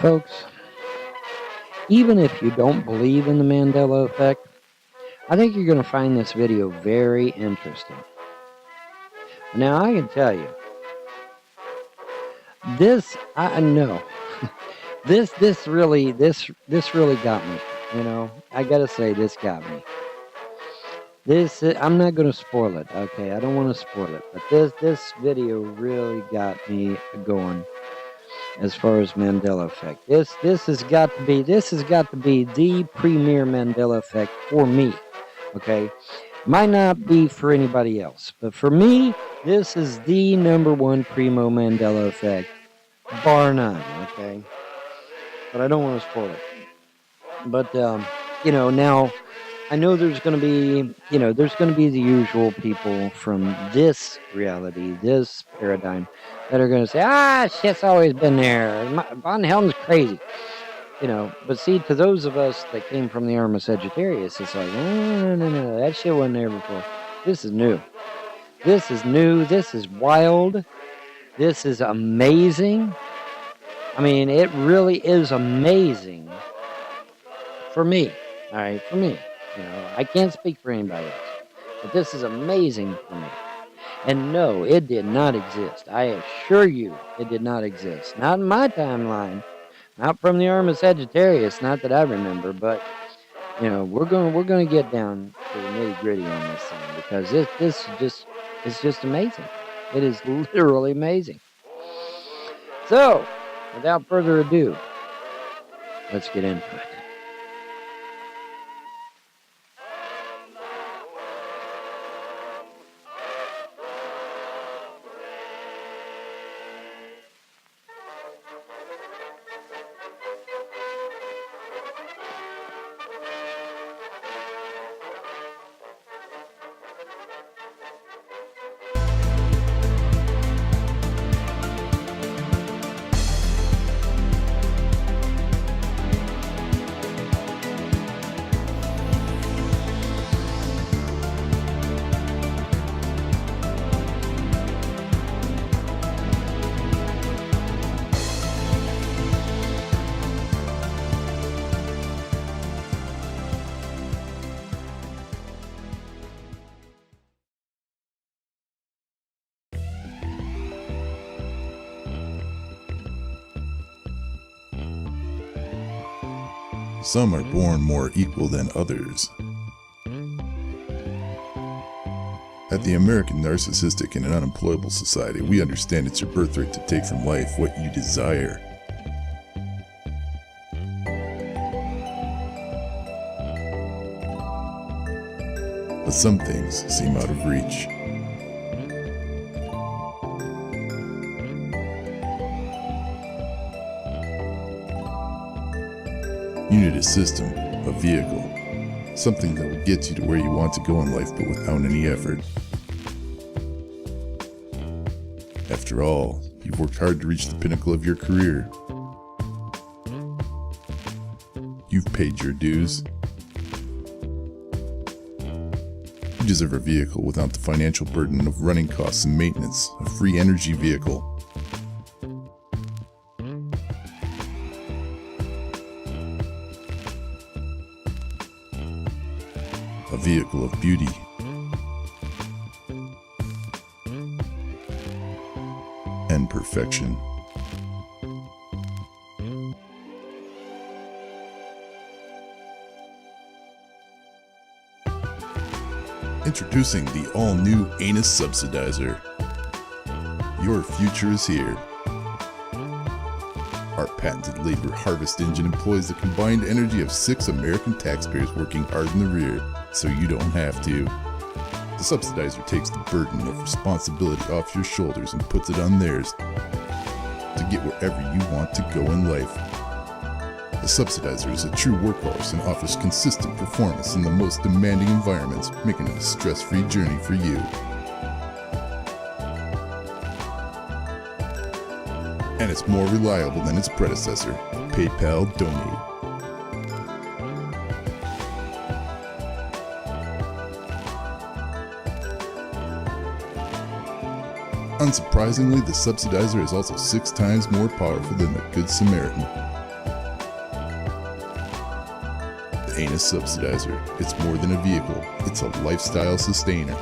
Folks, even if you don't believe in the Mandela effect, I think you're going to find this video very interesting. Now, I can tell you, I know, this really got me. I gotta say, this got me. I'm not going to spoil it. Okay, I don't want to spoil it, but this video really got me going. As far as Mandela effect, this has got to be the premier Mandela effect for me. Okay, might not be for anybody else, but for me, this is the number one primo Mandela effect, bar none. Okay, but I don't want to spoil it. But now I know there's going to be the usual people from this reality, this paradigm, that are going to say, shit's always been there. Vonhelton's crazy. But see, to those of us that came from the arm of Sagittarius, it's like, no, that shit wasn't there before. This is new. This is new. This is wild. This is amazing. I mean, it really is amazing for me. All right, for me. I can't speak for anybody else. But this is amazing for me. And no, it did not exist. I assure you, it did not exist. Not in my timeline. Not from the arm of Sagittarius, not that I remember, but we're going to get down to the nitty-gritty on this thing, because it's just amazing. It is literally amazing. So, without further ado, let's get into it. Some are born more equal than others. At the American Narcissistic and Unemployable Society, we understand it's your birthright to take from life what you desire. But some things seem out of reach. You need a system, a vehicle, something that will get you to where you want to go in life but without any effort. After all, you've worked hard to reach the pinnacle of your career. You've paid your dues. You deserve a vehicle without the financial burden of running costs and maintenance, a free energy vehicle. A vehicle of beauty. And perfection. Introducing the all-new Anus Subsidizer. Your future is here. Our patented labor harvest engine employs the combined energy of 6 American taxpayers working hard in the rear, so you don't have to. The subsidizer takes the burden of responsibility off your shoulders and puts it on theirs to get wherever you want to go in life. The subsidizer is a true workhorse and offers consistent performance in the most demanding environments, making it a stress-free journey for you. And it's more reliable than its predecessor, PayPal Donate. Unsurprisingly, the subsidizer is also 6 times more powerful than the Good Samaritan. The Anus Subsidizer. It's more than a vehicle, it's a lifestyle sustainer.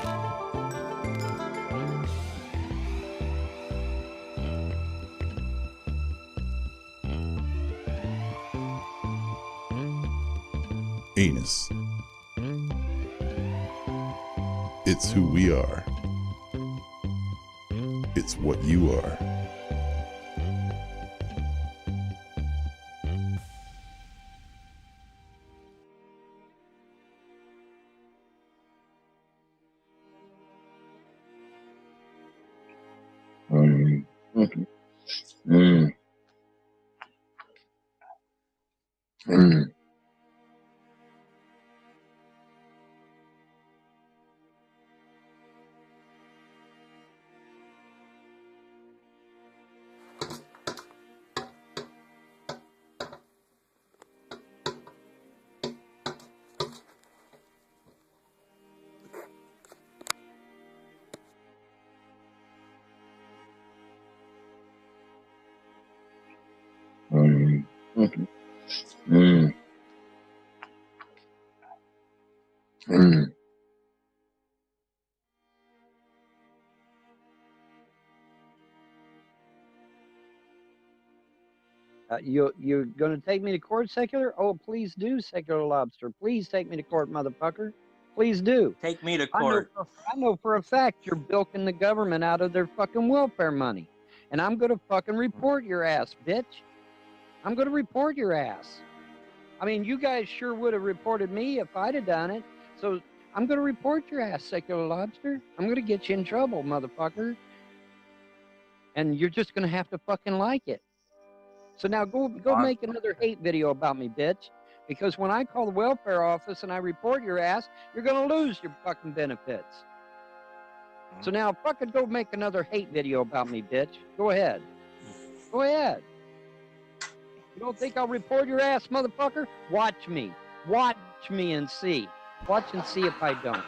Anus. It's who we are. It's what you are. Mm, mm, mm, mm. Mm, mm, mm, mm. You're gonna take me to court, secular? Oh, please do, secular lobster. Please take me to court, motherfucker. Please do. Take me to I court. know for a fact you're bilking the government out of their fucking welfare money, and I'm gonna fucking report your ass, bitch. I'm gonna report your ass. I mean, you guys sure would have reported me if I'd have done it. So I'm gonna report your ass, secular lobster. I'm gonna get you in trouble, motherfucker. And you're just gonna have to fucking like it. So now go make another hate video about me, bitch. Because when I call the welfare office and I report your ass, you're gonna lose your fucking benefits. So now fucking go make another hate video about me, bitch. Go ahead. Go ahead. You don't think I'll report your ass, motherfucker? Watch me. Watch me and see. Watch and see if I don't.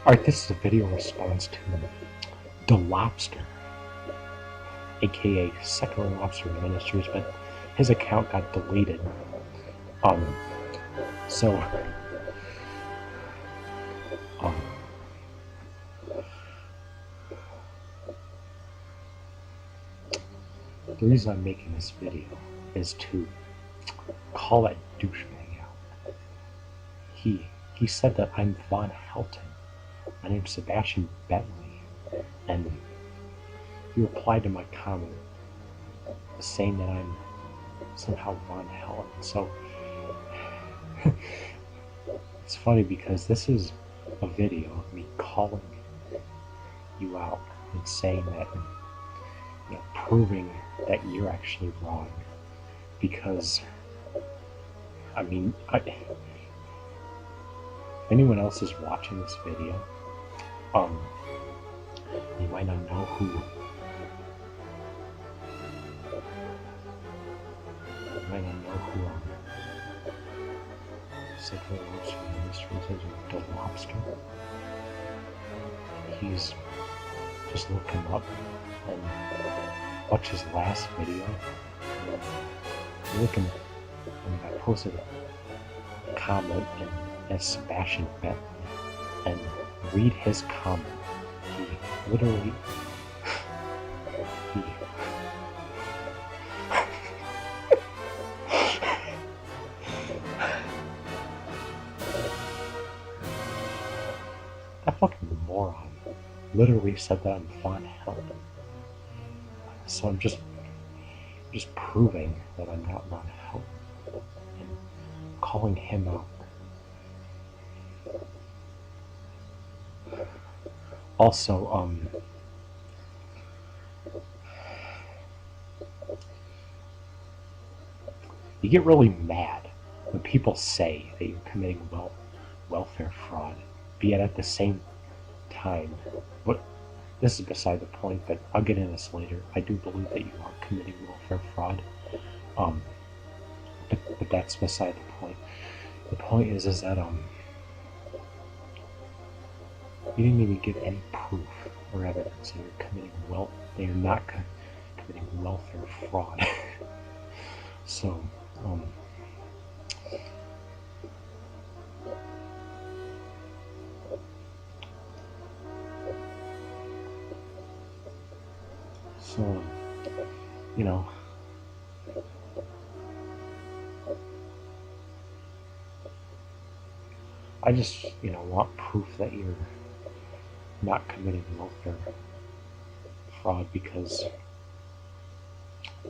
Alright, this is a video response to the Lobster, aka Secular Lobster Ministries, but his account got deleted. So the reason I'm making this video is to call that douchebag out. He said that I'm Vonhelton. My name's Sebastian Bentley, and he replied to my comment saying that I'm somehow Vonhelton. So it's funny because this is a video of me calling you out and saying that, you know, proving that you're actually wrong. Because, I mean, if anyone else is watching this video, you might not know who. You might not know who Secular Lobster Ministries is, or the Lobster. He's just look him up and watch his last video. Look him, I posted a comment as Sebastian Bentley, and read his comment. He literally that fucking moron literally said that I'm Vonhelton. So I'm just proving that I'm not Vonhelton and calling him out. Also, you get really mad when people say that you're committing welfare fraud, yet at the same time, but this is beside the point, but I'll get into this later. I do believe that you are committing welfare fraud, but that's beside the point. The point is that you didn't even give any proof or evidence that you're committing that you're not committing welfare fraud. So, you know, I just, want proof that you're not committing welfare fraud, because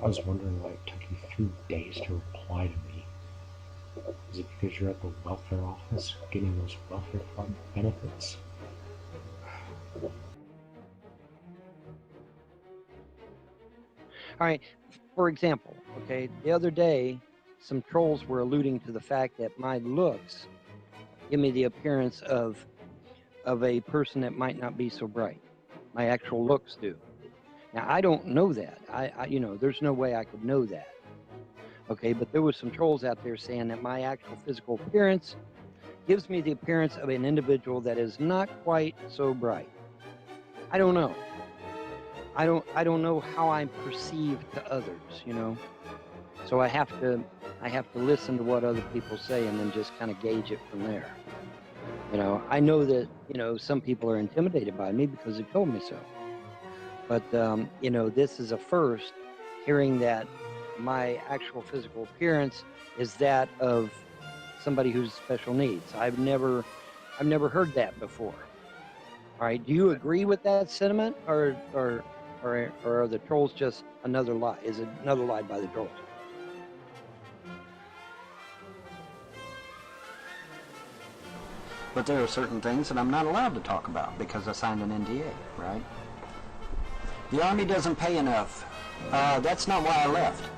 I was wondering why it took you 3 days to reply to me. Is it because you're at the welfare office getting those welfare fund benefits? All right, for example, okay, the other day, some trolls were alluding to the fact that my looks give me the appearance of a person that might not be so bright. My actual looks do. Now, I don't know that. I there's no way I could know that. Okay, but there was some trolls out there saying that my actual physical appearance gives me the appearance of an individual that is not quite so bright. I don't know. I don't know how I'm perceived to others, So I have to listen to what other people say and then just kind of gauge it from there. I know that, some people are intimidated by me because they told me so. But, this is a first, hearing that my actual physical appearance is that of somebody who's special needs. I've never heard that before. All right. Do you agree with that sentiment, or are the trolls just another lie? Is it another lie by the trolls? But there are certain things that I'm not allowed to talk about because I signed an NDA, right? The Army doesn't pay enough. That's not why I left.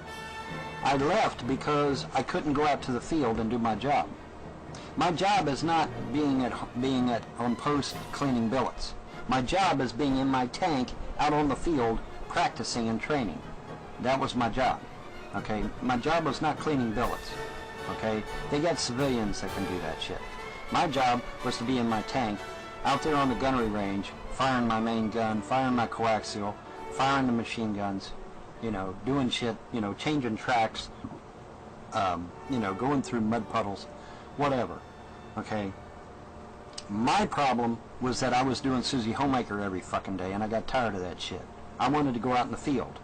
I left because I couldn't go out to the field and do my job. My job is not being on post cleaning billets. My job is being in my tank out on the field practicing and training. That was my job. Okay? My job was not cleaning billets. Okay? They got civilians that can do that shit. My job was to be in my tank, out there on the gunnery range, firing my main gun, firing my coaxial, firing the machine guns, doing shit, changing tracks, going through mud puddles, whatever, okay? My problem was that I was doing Susie Homemaker every fucking day, and I got tired of that shit. I wanted to go out in the field,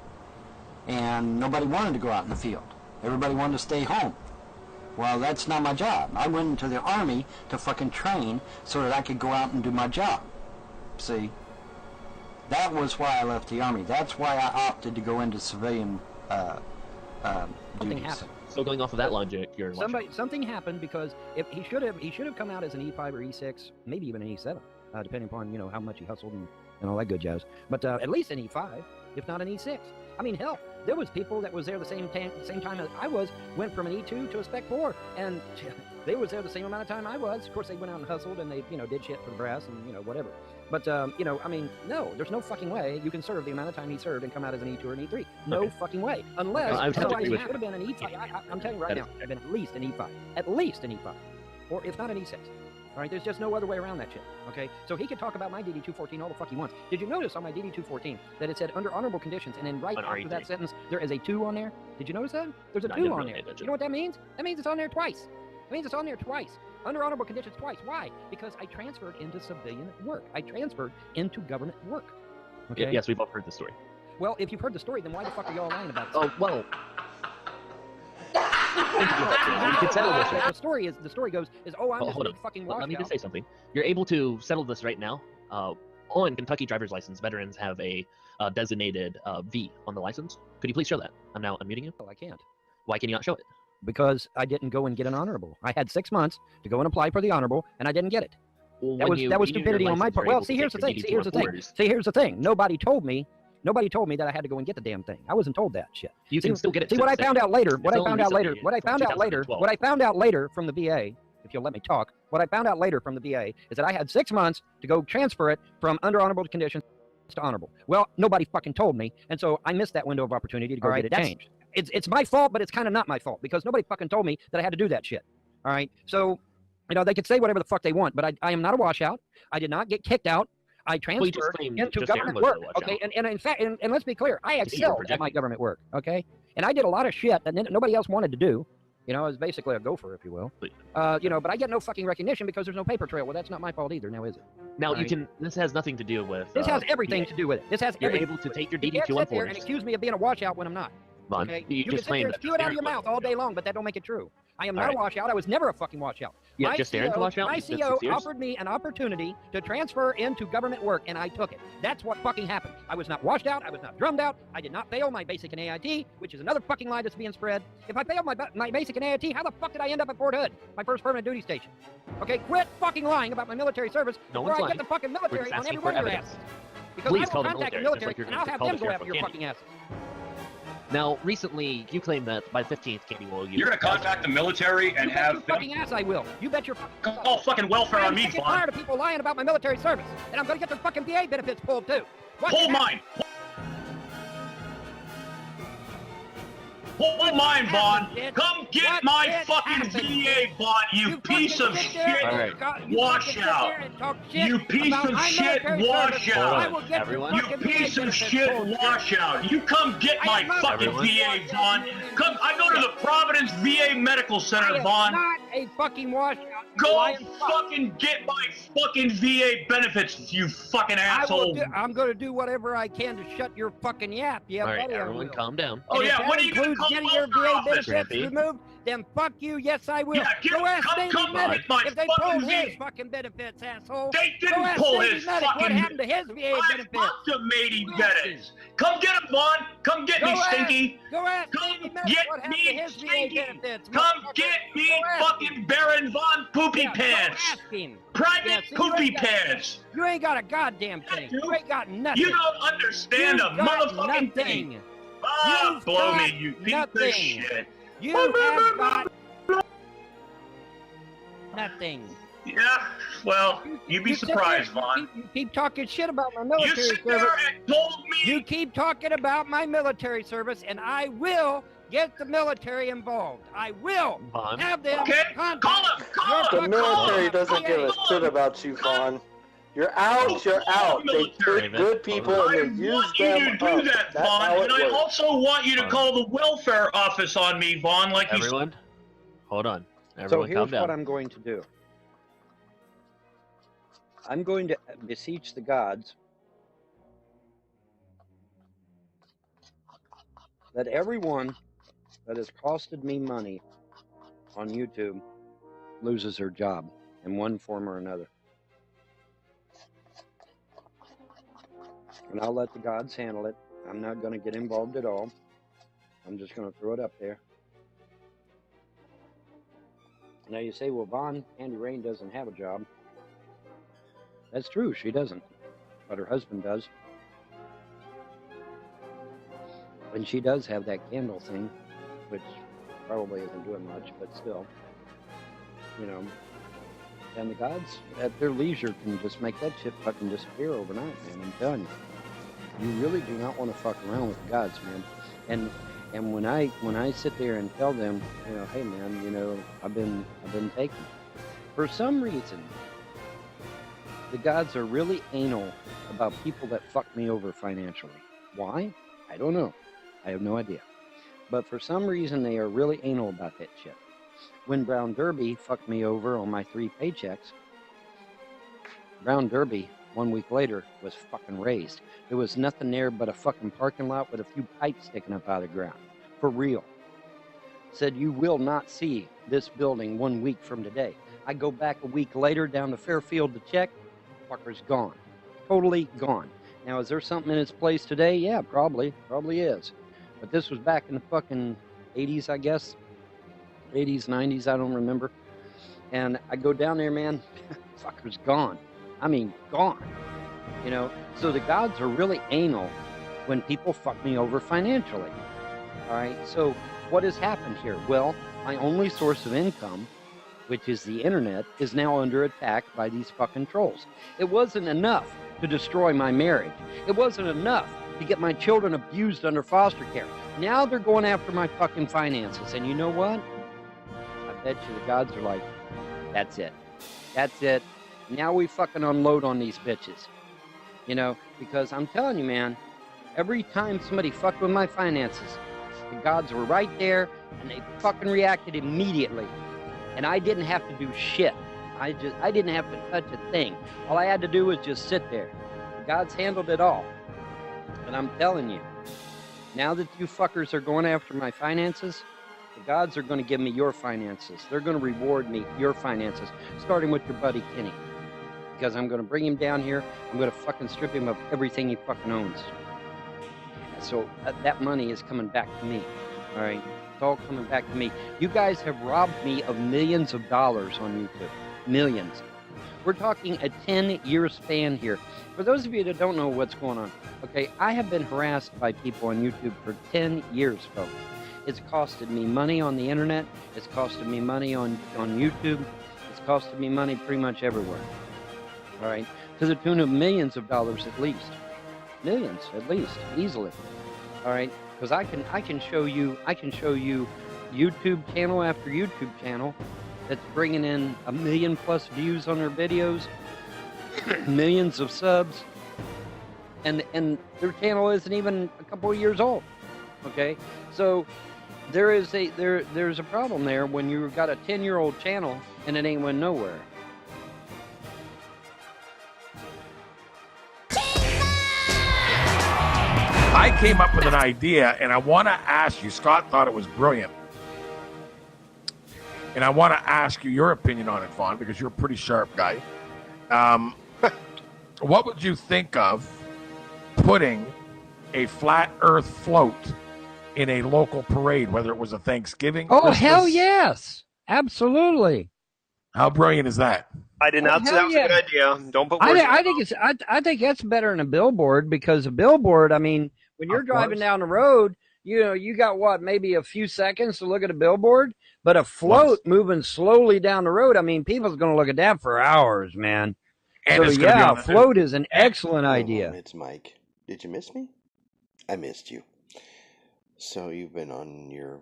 and nobody wanted to go out in the field. Everybody wanted to stay home. Well, that's not my job. I went into the Army to fucking train so that I could go out and do my job. See? That was why I left the Army. That's why I opted to go into civilian Something duties. happened. So going off of that logic, Something happened, because if he should have come out as an E5 or E6, maybe even an E7, depending upon how much he hustled and all that good jazz. But at least an E5, if not an E6. I mean, hell, there was people that was there the same time as I was, went from an E2 to a Spec 4, and they was there the same amount of time I was. Of course, they went out and hustled, and they, did shit for the brass and, whatever. But, I mean, no, there's no fucking way you can serve the amount of time he served and come out as an E2 or an E3. No fucking way. Unless, otherwise he would have been an E5. I'm telling you right now, I've been at least an E5. At least an E5. Or if not an E6. All right, there's just no other way around that shit, okay? So he could talk about my DD-214 all the fuck he wants. Did you notice on my DD-214 that it said under honorable conditions, and then right after that sentence, there is a 2 on there? Did you notice that? There's a 2 on there. You know what that means? That means it's on there twice. It means it's on there twice. Under honorable conditions twice. Why? Because I transferred into civilian work. I transferred into government work. Okay? Yes, we've all heard the story. Well, if you've heard the story, then why the fuck are you all lying about it? Oh, well... You could settle this. The story goes, I'm just a fucking washout. Let me just say something. You're able to settle this right now. On Kentucky driver's license, veterans have a designated V on the license. Could you please show that? I'm now unmuting you. Well, I can't. Why can you not show it? Because I didn't go and get an honorable. I had 6 months to go and apply for the honorable, and I didn't get it. Well, that was stupidity on my part. Well, see, here's the thing. Nobody told me that I had to go and get the damn thing. I wasn't told that shit. You can still get it. See, what I found out later from the VA, if you'll let me talk, what I found out later from the VA is that I had 6 months to go transfer it from under honorable conditions to honorable. Well, nobody fucking told me, and so I missed that window of opportunity to go get it changed. It's my fault, but it's kind of not my fault, because nobody fucking told me that I had to do that shit. All right? So, they could say whatever the fuck they want, but I am not a washout. I did not get kicked out. I transferred claimed into just Aaron government was work. the Okay, washout. and in fact, and let's be clear, I you're excelled at projecting. my government work. Okay, and I did a lot of shit that nobody else wanted to do. You know, I was basically a gopher, if you will. You know, but I get no fucking recognition because there's no paper trail. Well, that's not my fault either, now is it? Now you Right. can. This has nothing to do with. This has everything to do with it. This has You're everything. able to take your You can't DD2 sit there and force. accuse me of being a washout when I'm not. Vaughn, Okay? you can just sit there claimed and that spew it out of Aaron your was mouth the all day washout. long, but that don't make it true. I am All not right. a washout. I was never a fucking washout. Yeah, My just Aaron's a washout? My He's been CO 6 years? offered me an opportunity to transfer into government work, and I took it. That's what fucking happened. I was not washed out. I was not drummed out. I did not fail my basic and AIT, which is another fucking lie that's being spread. If I failed my basic and AIT, how the fuck did I end up at Fort Hood, my first permanent duty station? Okay, quit fucking lying about my military service No before one's I lying. get the fucking We're military just on asking every for one of your evidence. asses. Because Please I call will the contact the military, just military, like you're and going I'll to have call them the go sheriff after of your Candy. fucking asses. Now, recently, you claimed that by 15th, Candy will use. You're gonna contact the military and You bet your have them fucking ass I will. You bet your fucking call fucking welfare on I'm me, sick and Vaughn. tired of people lying about my military service, and I'm gonna get their fucking VA benefits pulled too. What Pull the heck? mine. Pull mine, Vaughn. Come get my fucking VA, Vaughn, you piece of shit washout. You piece of shit washout. You piece of shit washout. You come get my fucking VA, Vaun. Come, I go to the Providence VA Medical Center, Vaun. Not a fucking washout. Go fucking get my fucking VA benefits, you fucking asshole. I'm gonna do whatever I can to shut your fucking yap. Yeah, All right, buddy, I everyone, will. calm down. Oh And if yeah, that when are you gonna includes call getting your welfare VA office? benefits Rampy? removed, then fuck you. Yes, I will. Yeah, Go ask come Davey Medic get my if they fucking pulled his VA. fucking benefits, asshole. They Go didn't ask pull Davey his Medic what fucking. happened to his VA I benefits. fucked him, matey benefits. Come get him, Vaughn. Come get me, Go ask- Stinky. Go ask Come Davey Medic get what happened me, to his VA Stinky. benefits. Come motherfucker. get me, Go ask fucking Baron Von Poopy Yeah, Pants. Go ask him. Private Yeah, see, you Poopy ain't got- Pants. You ain't got a goddamn thing. you. You ain't got nothing. You don't understand a You've got motherfucking thing. nothing. Ah, You've blow got me, you piece nothing. of shit. You have got nothing. Yeah, well, you'd be You sit surprised, there, Vaughn. You keep talking shit about my You military sit there service. and told me. You keep talking about my military service, and I will get the military involved. I will Vaughn. have them Okay, contact call him, call your him. The fucking military VA. doesn't give a shit about you, Vaughn. You're out, you're out. They take good people I and they use want you them to up. do that, That's how Vaughn, it and I works. also want you to Vaughn. call the welfare office on me, Vaughn, like you said. Everyone, hold on. So Everyone, here's calm down. what I'm going to do. I'm going to beseech the gods that everyone that has costed me money on YouTube loses their job in one form or another. And I'll let the gods handle it. I'm not going to get involved at all. I'm just going to throw it up there. Now you say, well, Vaughn, Andy Rain doesn't have a job. That's true, she doesn't. But her husband does. And she does have that candle thing, which probably isn't doing much, but still. You know. And the gods, at their leisure, can just make that shit fucking disappear overnight, man. I'm telling you. You really do not want to fuck around with the gods, man. And when I sit there and tell them, you know, hey man, you know, I've been taken. For some reason, the gods are really anal about people that fuck me over financially. Why? I don't know. I have no idea. But for some reason, they are really anal about that shit. When Brown Derby fucked me over on my 3 paychecks, Brown Derby, 1 week later, was fucking raised. There was nothing there but a fucking parking lot with a few pipes sticking up out of the ground. For real. Said, you will not see this building 1 week from today. I go back a week later down to Fairfield to check. Fucker's gone. Totally gone. Now, is there something in its place today? Yeah, probably. Probably is. But this was back in the fucking 80s, I guess. 80s, 90s, I don't remember. And I go down there, man. Fucker's gone. I mean, gone. You know, so the gods are really anal when people fuck me over financially. All right, so what has happened here? Well, my only source of income, which is the internet, is now under attack by these fucking trolls. It wasn't enough to destroy my marriage. It wasn't enough to get my children abused under foster care. Now they're going after my fucking finances. And you know what? I bet you the gods are like, that's it. That's it. Now we fucking unload on these bitches. because I'm telling you, man, every time somebody fucked with my finances, the gods were right there and they fucking reacted immediately. And I didn't have to do shit. I didn't have to touch a thing. All I had to do was just sit there. The gods handled it all. And I'm telling you, now that you fuckers are going after my finances, the gods are going to give me your finances. They're going to reward me your finances, starting with your buddy Kenny. Because I'm going to bring him down here. I'm going to fucking strip him of everything he fucking owns. So that money is coming back to me. All right? It's all coming back to me. You guys have robbed me of millions of dollars on YouTube. Millions. We're talking a 10-year span here. For those of you that don't know what's going on, okay, I have been harassed by people on YouTube for 10 years, folks. It's costed me money on the internet. It's costed me money on YouTube. It's costed me money pretty much everywhere. All right, to the tune of millions of dollars at least. Millions at least, easily. All right, because I can show you YouTube channel after YouTube channel that's bringing in 1 million+ views on their videos, millions of subs, and their channel isn't even a couple of years old. Okay, so there's a problem there when you've got a 10-year-old channel and it ain't went nowhere. I came up with an idea, and I want to ask you. Scott thought it was brilliant, and I want to ask you your opinion on it, Vaughn, because you're a pretty sharp guy. What would you think of putting a flat Earth float in a local parade, whether it was a Thanksgiving? Oh, Christmas? hell yes, absolutely. How brilliant is that? I did not say that was a good idea. Don't put words. I think that's better than a billboard, because a billboard, I mean, when you're driving down the road, you got what, maybe a few seconds to look at a billboard, but a float moving slowly down the road, I mean, people's going to look at that for hours, man. And so yeah, a float is an excellent idea. It's Mike. Did you miss me? I missed you. So you've been on your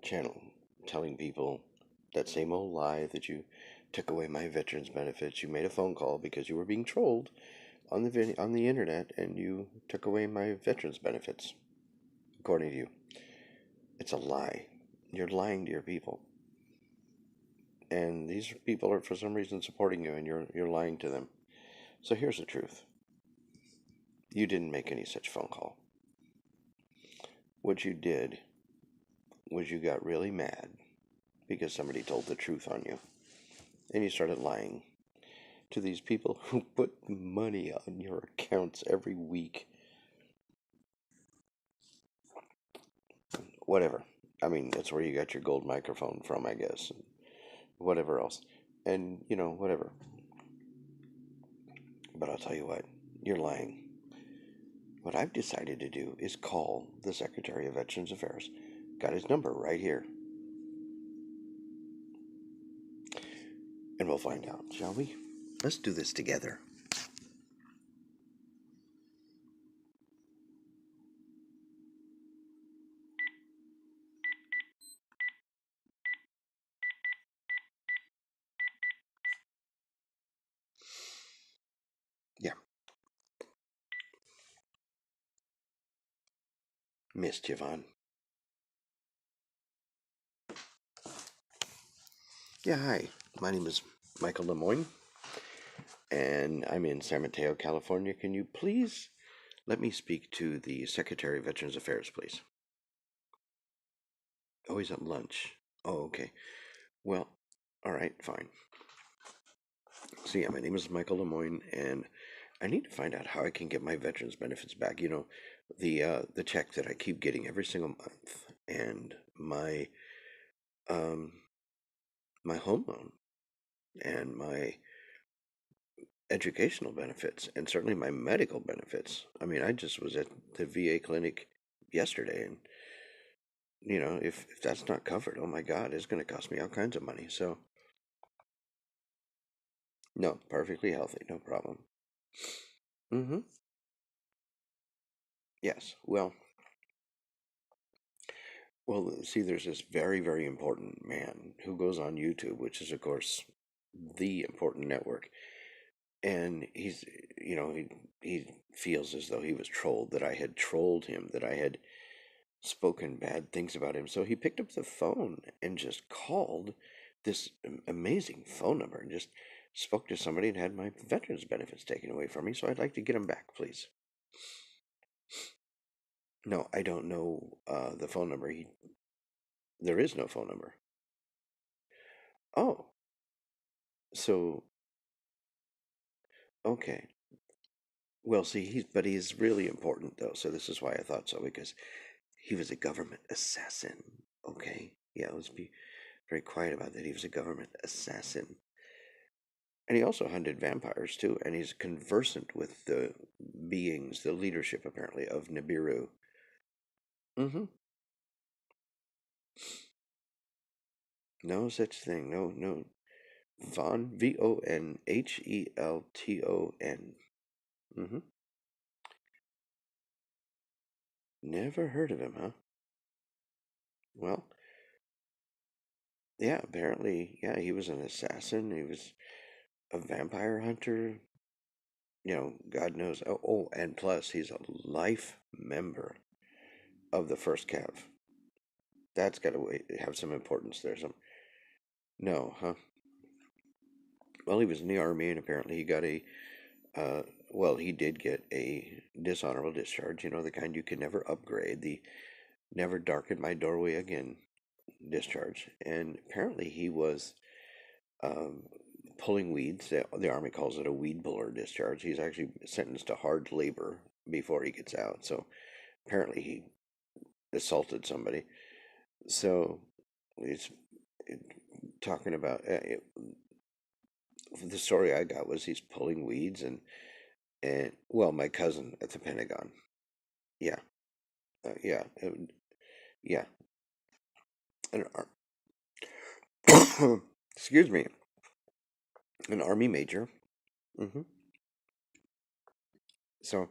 channel telling people that same old lie that you took away my veterans benefits. You made a phone call because you were being trolled on the internet, and you took away my veterans benefits. According to you, it's a lie. You're lying to your people, and these people are for some reason supporting you, and you're lying to them. So here's the truth: you didn't make any such phone call. What you did was you got really mad because somebody told the truth on you, and you started lying to these people who put money on your accounts every week. Whatever. I mean, that's where you got your gold microphone from, I guess. Whatever else. And, whatever. But I'll tell you what, you're lying. What I've decided to do is call the Secretary of Veterans Affairs. Got his number right here. And we'll find out, shall we? Let's do this together. Yeah. Missed you, Vaughn. Yeah, hi. My name is Michael Lemoyne, and I'm in San Mateo, California. Can you please let me speak to the Secretary of Veterans Affairs, please? Oh, he's at lunch. Oh, okay. Well, all right, fine. So yeah, my name is Michael Lemoyne, and I need to find out how I can get my veterans benefits back. The check that I keep getting every single month, and my my home loan, and my educational benefits, and certainly my medical benefits. I mean, I just was at the VA clinic yesterday, and if that's not covered, oh my God, it's going to cost me all kinds of money. So no, perfectly healthy, no problem. Yes, well, see, there's this very, very important man who goes on YouTube, which is, of course, the important network. And he's, he feels as though he was trolled, that I had trolled him, that I had spoken bad things about him. So he picked up the phone and just called this amazing phone number and just spoke to somebody and had my veterans benefits taken away from me. So I'd like to get them back, please. No, I don't know the phone number. There is no phone number. Oh, so okay. Well, see, he's really important though. So this is why I thought so, because he was a government assassin. Okay, yeah, let's be very quiet about that. He was a government assassin, and he also hunted vampires too. And he's conversant with the beings, the leadership apparently of Nibiru. Mm-hmm. No such thing. No. Vonhelton. Mm-hmm. Never heard of him, huh? Well, yeah, apparently, yeah, he was an assassin. He was a vampire hunter. God knows. Oh, and plus, he's a life member of the first Cav. That's got to have some importance there. No, huh? Well, he was in the Army, and apparently he got he did get a dishonorable discharge, the kind you can never upgrade, the never darken my doorway again discharge. And apparently he was pulling weeds. The Army calls it a weed puller discharge. He's actually sentenced to hard labor before he gets out. So apparently he assaulted somebody. So he's talking about the story I got was he's pulling weeds and my cousin at the Pentagon. Yeah. Yeah. Excuse me. An Army major. Mm-hmm. So,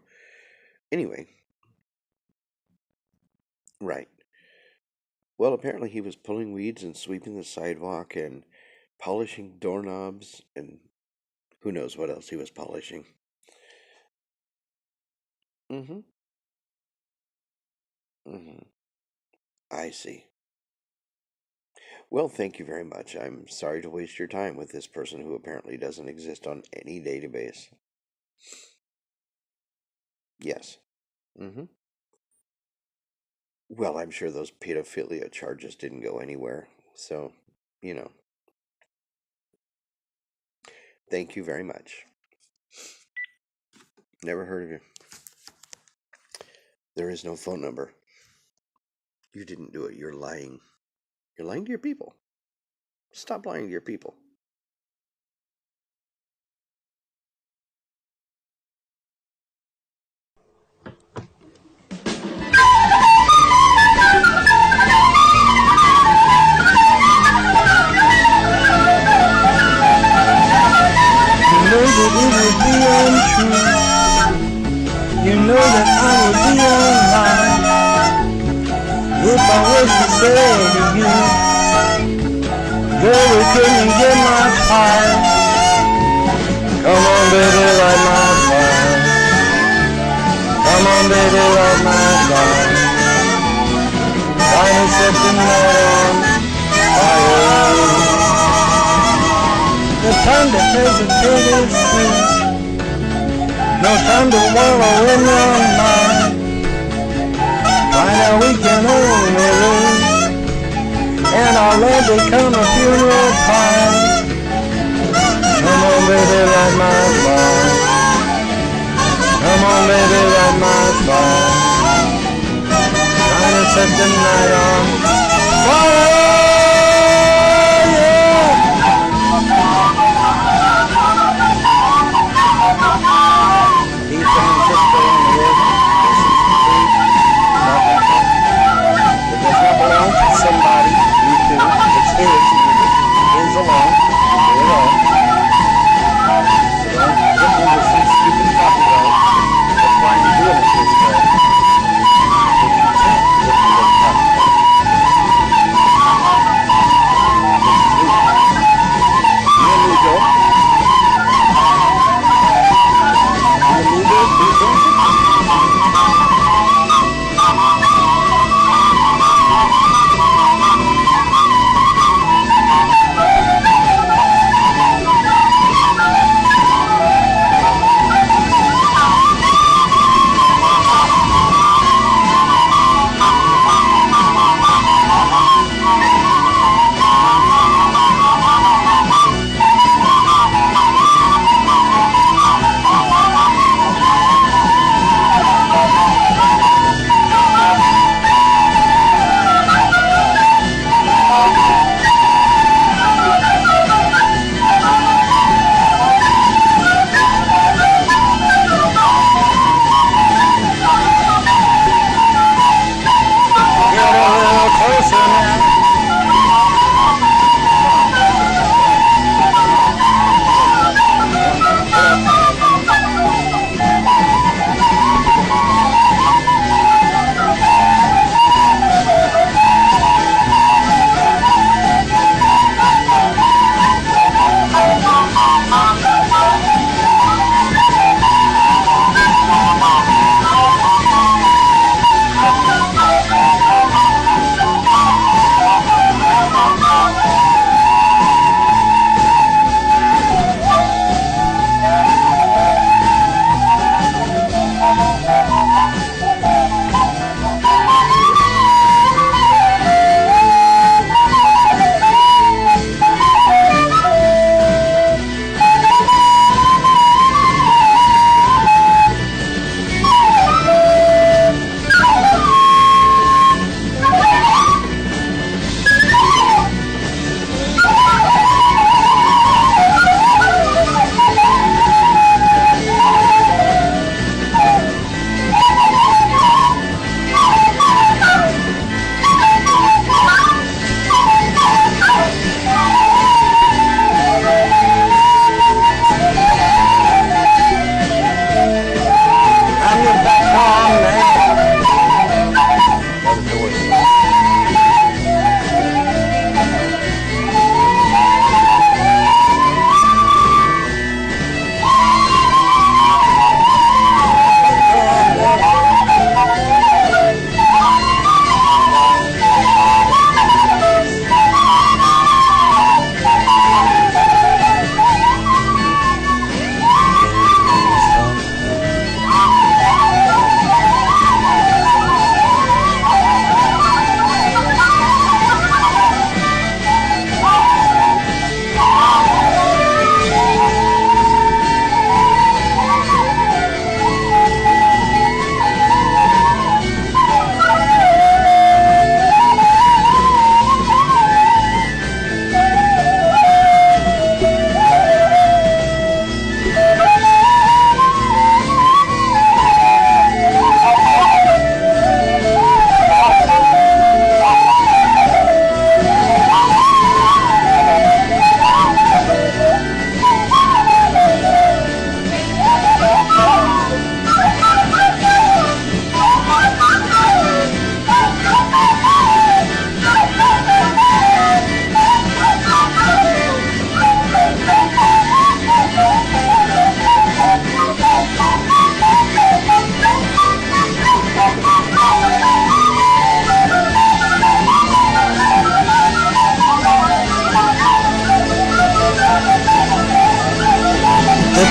anyway. Right. Well, apparently he was pulling weeds and sweeping the sidewalk and polishing doorknobs and who knows what else he was polishing. Mm-hmm. Mm-hmm. I see. Well, thank you very much. I'm sorry to waste your time with this person who apparently doesn't exist on any database. Yes. Mm-hmm. Well, I'm sure those pedophilia charges didn't go anywhere. So, Thank you very much. Never heard of you. There is no phone number. You didn't do it. You're lying. You're lying to your people. Stop lying to your people. You know that I would be alive if I was to say to you, girl, we couldn't get much higher. Come on, baby, light my fire. Come on, baby, light my fire. Trying to set the night on fire. The time to hesitate is through. No time to wallow in your mind. By now we can only lose, and our love become a funeral pyre. Come on, baby, light my fire. Come on, baby, light my fire. Trying to set the night on fire. Somebody, you too, it's his music, his alone, do it all. So don't get into some stupid copyright. That's why I'm doing it this way. If you can't get into copyright.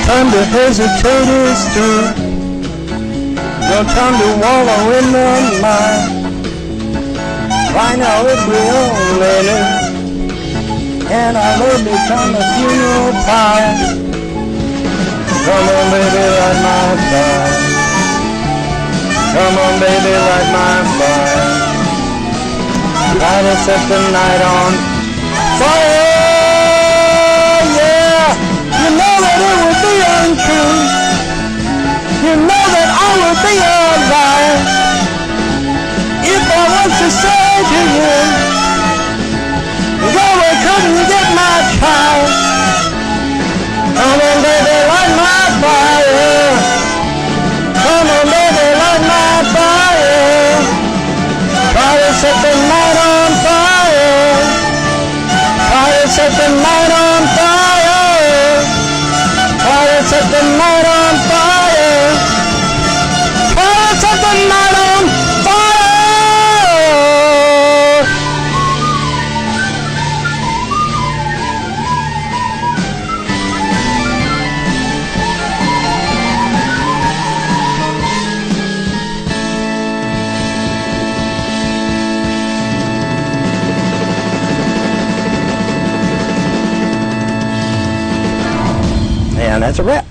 time to hesitate is through. No time to wallow in the mire. Right now it will later, and I will become a funeral pyre. Come on, baby, light my fire. Come on, baby, light my fire. Try to set the night on fire. Yeah, you know that it would be untrue. You know that I would be a liar if I was to say to you, girl, we couldn't get my child. Come on, baby, light my fire. Come on, baby, light my fire. Try to set the night on fire. Try to set the night on fire. Try to set the night on fire. Try to set the night on fire. And that's a wrap.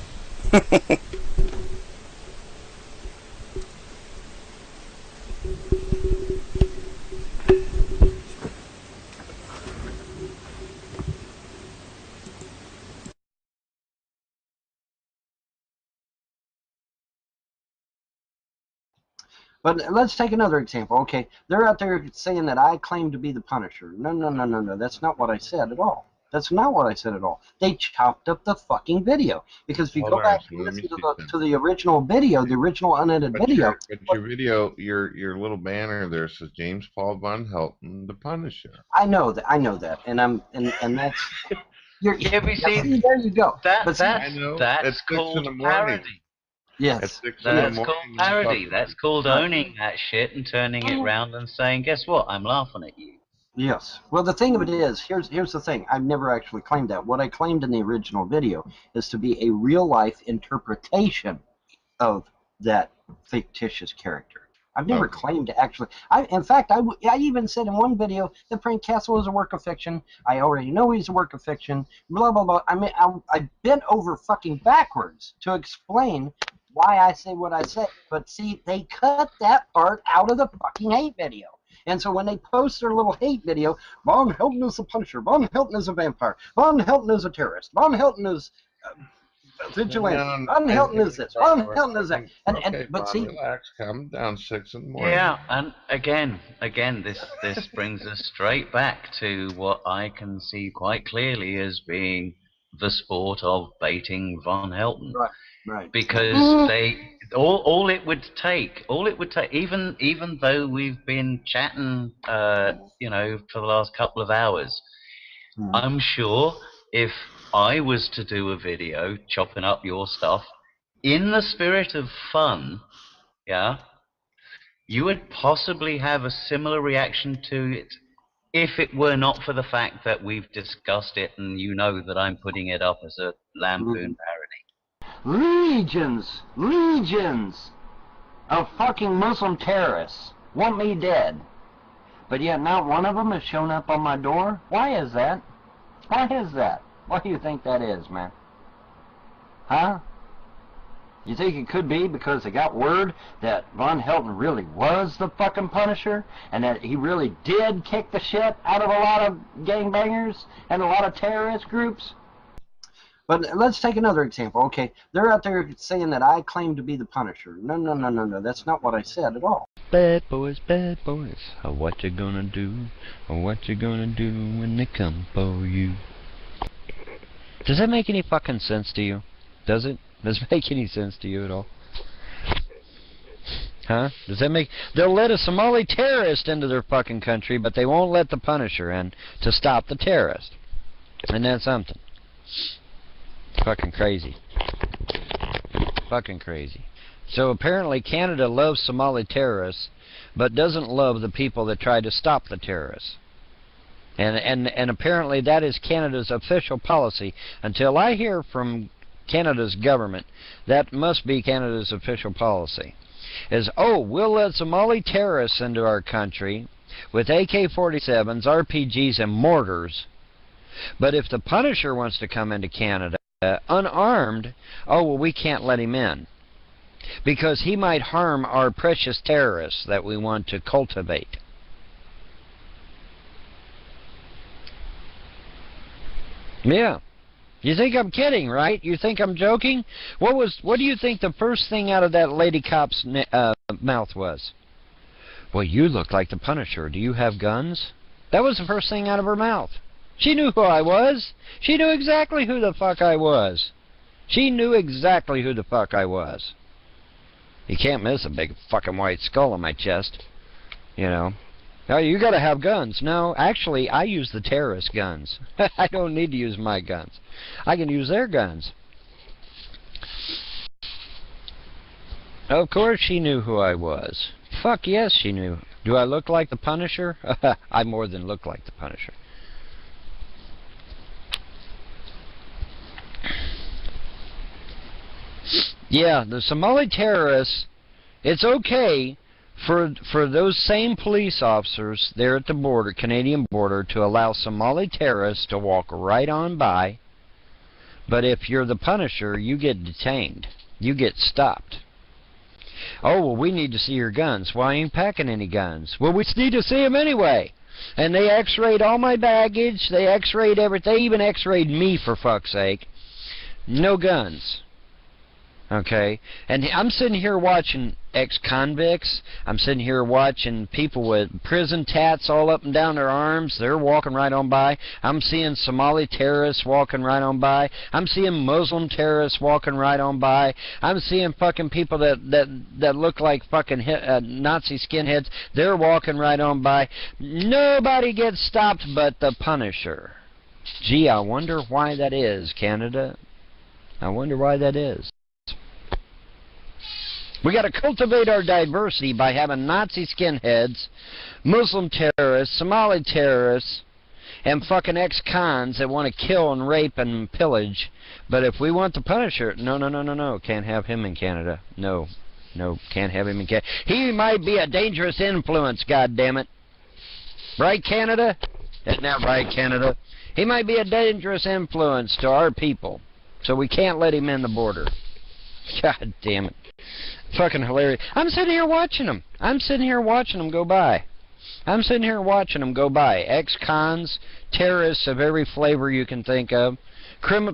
But let's take another example. Okay, they're out there saying that I claim to be the Punisher. No, no, no, no, no. That's not what I said at all. That's not what I said at all. They chopped up the fucking video. Because if you go back and listen to the original video, the original unedited video. Your video, your little banner there says James Paul Vonhelton, the Punisher. I know that, and that's. Yeah, we see. There you go. That's it's called parody. Yes. That's called parody. That's called owning that shit and turning it round and saying, guess what? I'm laughing at you. Yes. Well, the thing of it is, here's the thing. I've never actually claimed that. What I claimed in the original video is to be a real-life interpretation of that fictitious character. I've never claimed to actually. In fact, I even said in one video that Frank Castle is a work of fiction. I already know he's a work of fiction. Blah blah blah. I mean, I bent over fucking backwards to explain why I say what I say. But see, they cut that part out of the fucking hate video. And so when they post their little hate video, Vonhelton is a Punisher, Vonhelton is a vampire, Vonhelton is a terrorist, Vonhelton is vigilante, Vonhelton is this, Vonhelton is that. But see, relax, calm down, 6 in the morning. Yeah, and again, this brings us straight back to what I can see quite clearly as being the sport of baiting Vonhelton. Right. Because all it would take, even though we've been chatting, for the last couple of hours, I'm sure if I was to do a video chopping up your stuff in the spirit of fun, you would possibly have a similar reaction to it if it were not for the fact that we've discussed it and you know that I'm putting it up as a lampoon parody. Legions of fucking Muslim terrorists want me dead, but yet not one of them has shown up on my door. Why is that? Why is that? What do you think that is, man? Huh? You think it could be because they got word that Vonhelton really was the fucking Punisher, and that he really did kick the shit out of a lot of gangbangers and a lot of terrorist groups? But let's take another example. Okay, they're out there saying that I claim to be the Punisher. No, no, no, no, no. That's not what I said at all. Bad boys, what you gonna do? What you gonna do when they come for you? Does that make any fucking sense to you? Does it? Does it make any sense to you at all? Huh? Does that make... They'll let a Somali terrorist into their fucking country, but they won't let the Punisher in to stop the terrorist. Isn't that something? Fucking crazy. Fucking crazy. So apparently Canada loves Somali terrorists, but doesn't love the people that try to stop the terrorists. And apparently that is Canada's official policy until I hear from Canada's government, that must be Canada's official policy, is, oh, we'll let Somali terrorists into our country with AK-47s, RPGs, and mortars, but if the Punisher wants to come into Canada unarmed, oh, well, we can't let him in, because he might harm our precious terrorists that we want to cultivate. Yeah. You think I'm kidding, right? You think I'm joking? What do you think the first thing out of that lady cop's mouth was? Well, you look like the Punisher. Do you have guns? That was the first thing out of her mouth. She knew who I was. She knew exactly who the fuck I was. She knew exactly who the fuck I was. You can't miss a big fucking white skull on my chest. You know. Oh, you gotta have guns. No, actually, I use the terrorist guns. I don't need to use my guns. I can use their guns. Of course she knew who I was. Fuck yes, she knew. Do I look like the Punisher? I more than look like the Punisher. Yeah, the Somali terrorists, it's okay for those same police officers there at the border, Canadian border, to allow Somali terrorists to walk right on by. But if you're the Punisher, you get detained. You get stopped. Oh, well, we need to see your guns. Why ain't packing any guns? Well, we need to see them anyway. And they x-rayed all my baggage. They x-rayed everything. They even x-rayed me, for fuck's sake. No guns. Okay, and I'm sitting here watching ex-convicts. I'm sitting here watching people with prison tats all up and down their arms. They're walking right on by. I'm seeing Somali terrorists walking right on by. I'm seeing Muslim terrorists walking right on by. I'm seeing fucking people that look like fucking Nazi skinheads. They're walking right on by. Nobody gets stopped but the Punisher. Gee, I wonder why that is, Canada. I wonder why that is. We got to cultivate our diversity by having Nazi skinheads, Muslim terrorists, Somali terrorists, and fucking ex-cons that want to kill and rape and pillage. But if we want the Punisher, no, can't have him in Canada. No, can't have him in Canada. He might be a dangerous influence, goddammit. Right, Canada? Isn't that right, Canada? He might be a dangerous influence to our people, so we can't let him in the border. God damn it. Fucking hilarious. I'm sitting here watching them. I'm sitting here watching them go by. I'm sitting here watching them go by. Ex-cons, terrorists of every flavor you can think of.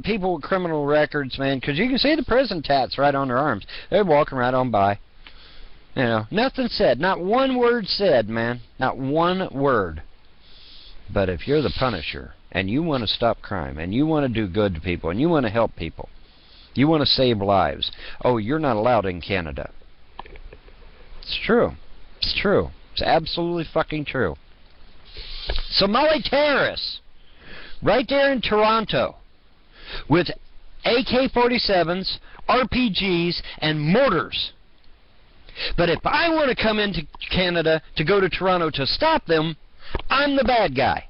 People with criminal records, man, because you can see the prison tats right on their arms. They're walking right on by. You know, nothing said. Not one word said, man. Not one word. But if you're the Punisher, and you want to stop crime, and you want to do good to people, and you want to help people, you want to save lives, oh, you're not allowed in Canada. It's true. It's true. It's absolutely fucking true. Somali terrorists, right there in Toronto, with AK-47s, RPGs, and mortars. But if I want to come into Canada to go to Toronto to stop them, I'm the bad guy.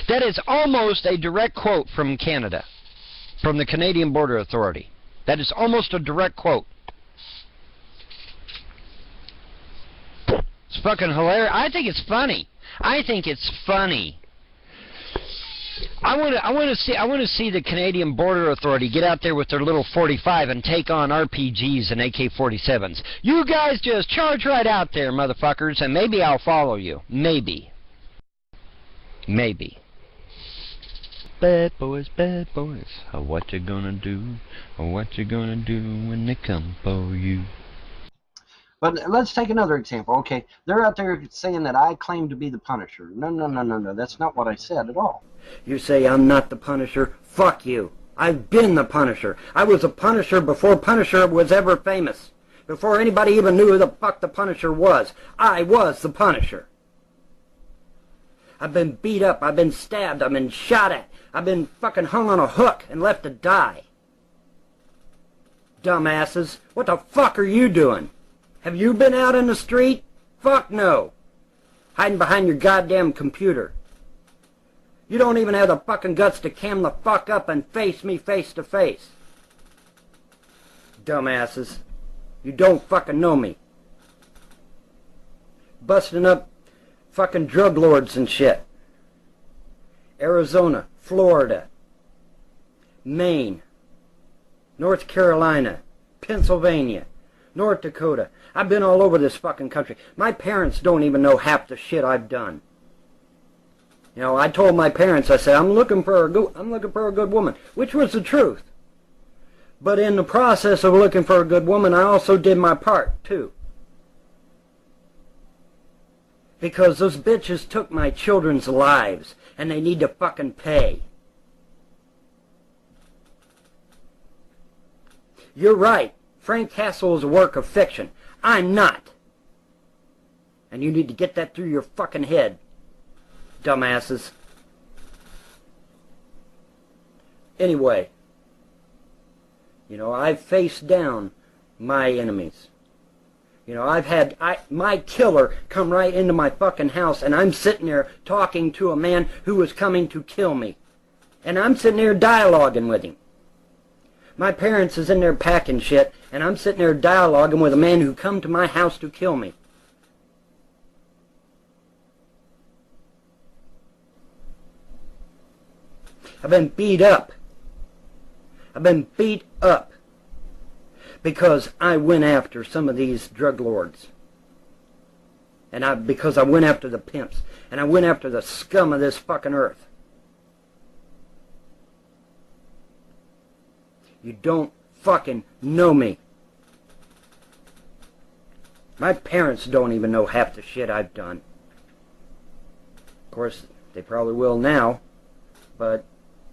That is almost a direct quote from Canada, from the Canadian Border Authority. That is almost a direct quote. It's fucking hilarious. I think it's funny. I think it's funny. I want to see the Canadian Border Authority get out there with their little 45 and take on RPGs and AK-47s. You guys just charge right out there, motherfuckers, and maybe I'll follow you. Maybe. Maybe. Bad boys, what you gonna do? What you gonna do when they come for you? But let's take another example. Okay, they're out there saying that I claim to be the Punisher. No. That's not what I said at all. You say I'm not the Punisher? Fuck you. I've been the Punisher. I was the Punisher before Punisher was ever famous. Before anybody even knew who the fuck the Punisher was. I was the Punisher. I've been beat up, I've been stabbed, I've been shot at, I've been fucking hung on a hook and left to die. Dumbasses, what the fuck are you doing? Have you been out in the street? Fuck no. Hiding behind your goddamn computer. You don't even have the fucking guts to cam the fuck up and face me face to face. Dumbasses. You don't fucking know me. Busting up fucking drug lords and shit. Arizona, Florida, Maine, North Carolina, Pennsylvania, North Dakota. I've been all over this fucking country. My parents don't even know half the shit I've done. You know, I told my parents, I said, I'm looking for a good woman, which was the truth. But in the process of looking for a good woman, I also did my part, too. Because those bitches took my children's lives, and they need to fucking pay. You're right. Frank Castle is a work of fiction. I'm not. And you need to get that through your fucking head, dumbasses. Anyway, you know, I've faced down my enemies. You know, I've had my killer come right into my fucking house, and I'm sitting there talking to a man who was coming to kill me. And I'm sitting there dialoguing with him. My parents is in there packing shit, and I'm sitting there dialoguing with a man who come to my house to kill me. I've been beat up. I've been beat up because I went after some of these drug lords. And because I went after the pimps. And I went after the scum of this fucking earth. You don't fucking know me. My parents don't even know half the shit I've done. Of course, they probably will now, but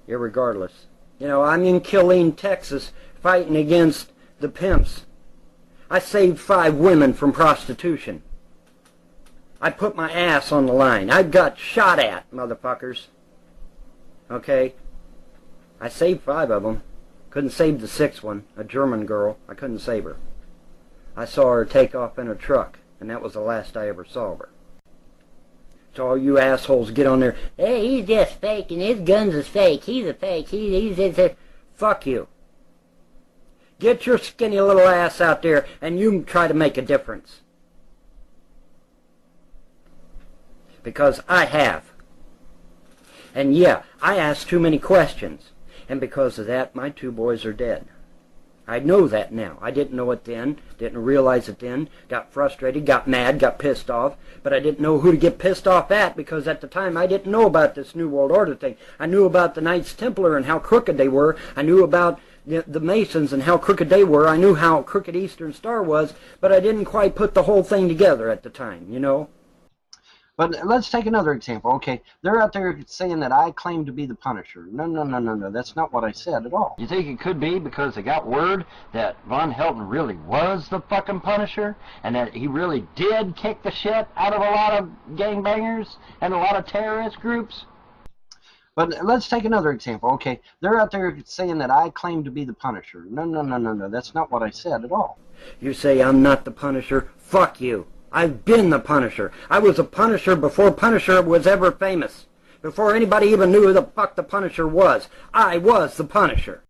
irregardless. You know, I'm in Killeen, Texas, fighting against the pimps. I saved 5 women from prostitution. I put my ass on the line. I got shot at, motherfuckers. Okay? I saved 5 of them. Couldn't save the 6th one, a German girl. I couldn't save her. I saw her take off in a truck, and that was the last I ever saw her. So all you assholes get on there, hey, he's just faking, his guns is fake, he's a fake, he's fuck you. Get your skinny little ass out there, and you try to make a difference. Because I have. And yeah, I asked too many questions. And because of that, my 2 boys are dead. I know that now. I didn't know it then, didn't realize it then, got frustrated, got mad, got pissed off, but I didn't know who to get pissed off at because at the time I didn't know about this New World Order thing. I knew about the Knights Templar and how crooked they were. I knew about the Masons and how crooked they were. I knew how crooked Eastern Star was, but I didn't quite put the whole thing together at the time, you know? But let's take another example. Okay, they're out there saying that I claim to be the Punisher. No. That's not what I said at all. You think it could be because they got word that Vonhelton really was the fucking Punisher? And that he really did kick the shit out of a lot of gangbangers and a lot of terrorist groups? But let's take another example. Okay, they're out there saying that I claim to be the Punisher. No. That's not what I said at all. You say I'm not the Punisher? Fuck you. I've been the Punisher. I was a Punisher before Punisher was ever famous. Before anybody even knew who the fuck the Punisher was. I was the Punisher.